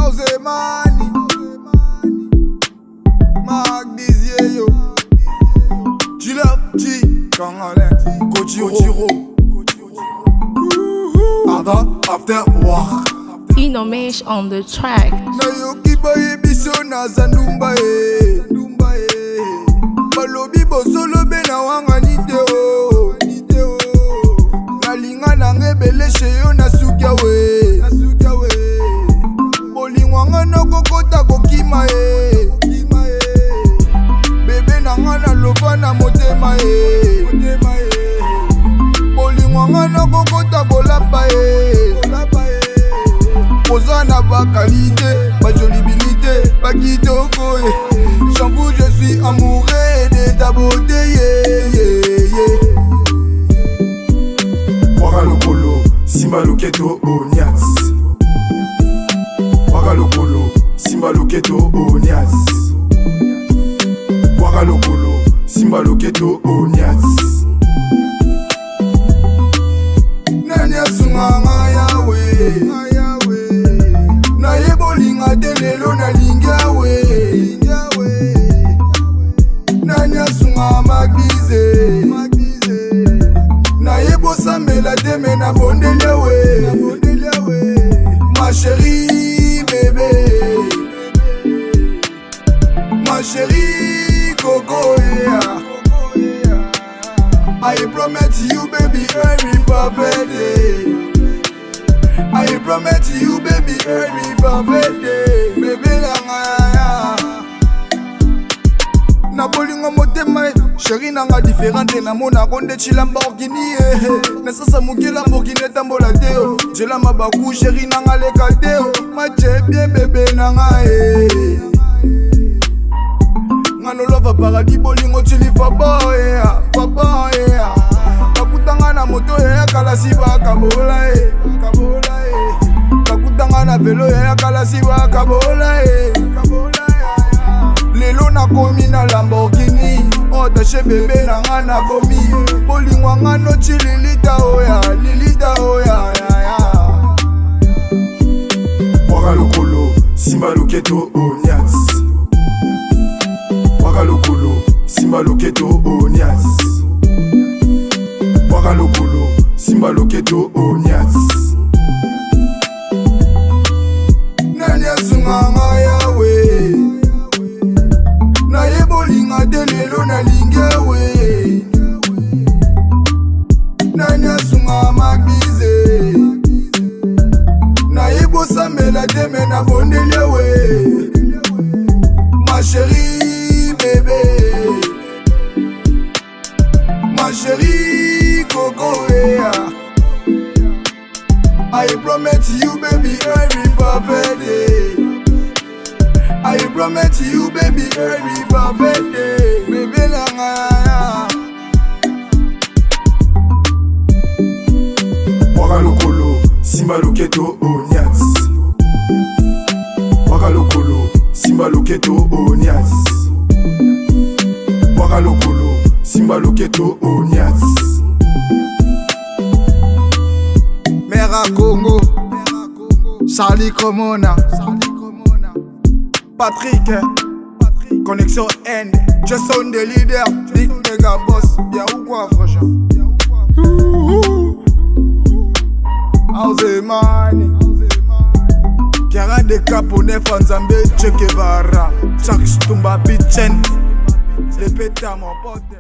Auzemani Marc Dizier yo G-Love G Kangalin Kojiro Ada After War Inomesh on the track. Na yoki baye biso na zandumba Balobi bosolo be na wanga nite o Nalinga nange beleshe yo na sukia we Bolingwanga no kokota kokima Bebe nanga na lova na motema Bolingwanga no kokota bolapa Posa na ba qualité, ba jolibilité, ba kitoko J'avoue je suis amoureux de ta beauté Waka lokolo, simba loketo onyas Waka lokolo, simba loketo onyas Waka lokolo, simba loketo onyas Nanya sunganga yawe Na yebolinga telelo na lingawe Nanya sunga magbize Na yebo sambela teme na bondelewe Ma chérie bébé Ma chérie coco yeah. I promise you baby every perfect day I promise you baby every perfect day Baby langa Na bolingo motema Chérie nanga différente na mona konde chila Lamborghini Na sasa muki Lamborghini tambola teo Jela mabaku chérie nanga leka teo Mache bien bébé nanga Ngano lova paradis bolingo chili faba Faba Bakutanga na moto kalasi bakabola Bakutanga na velo kalasi bakabola Lelo na komi na Lamborghini Otache bebe na nga na komi Bolingwa nga no chili lilita oya Waka lokolo, simba loketo onyas Waka lokolo, simba loketo onyas Waka lokolo, simba loketo onyas Nanya sunganga yawe Na yebolinga telelo na lingewe Nanya sunga magbize Na yebo sambela teme na bondelewe Ma chérie bébé Ma chérie coco yeah. I promise you baby every perfect day I promise you baby every perfect day Baby langa Waka lokolo, simba loketo onyas Waka lokolo, simba loketo onyas Waka lokolo, simba loketo onyas Mera Congo Charlie Cremona Patrick Connexion N Jason the leader Big Mega Boss Bien ou quoi franchement Auzemani Kera de Capone Fanzambe Che Guevara Chaque Tumba Bitchen Les pétards mon pote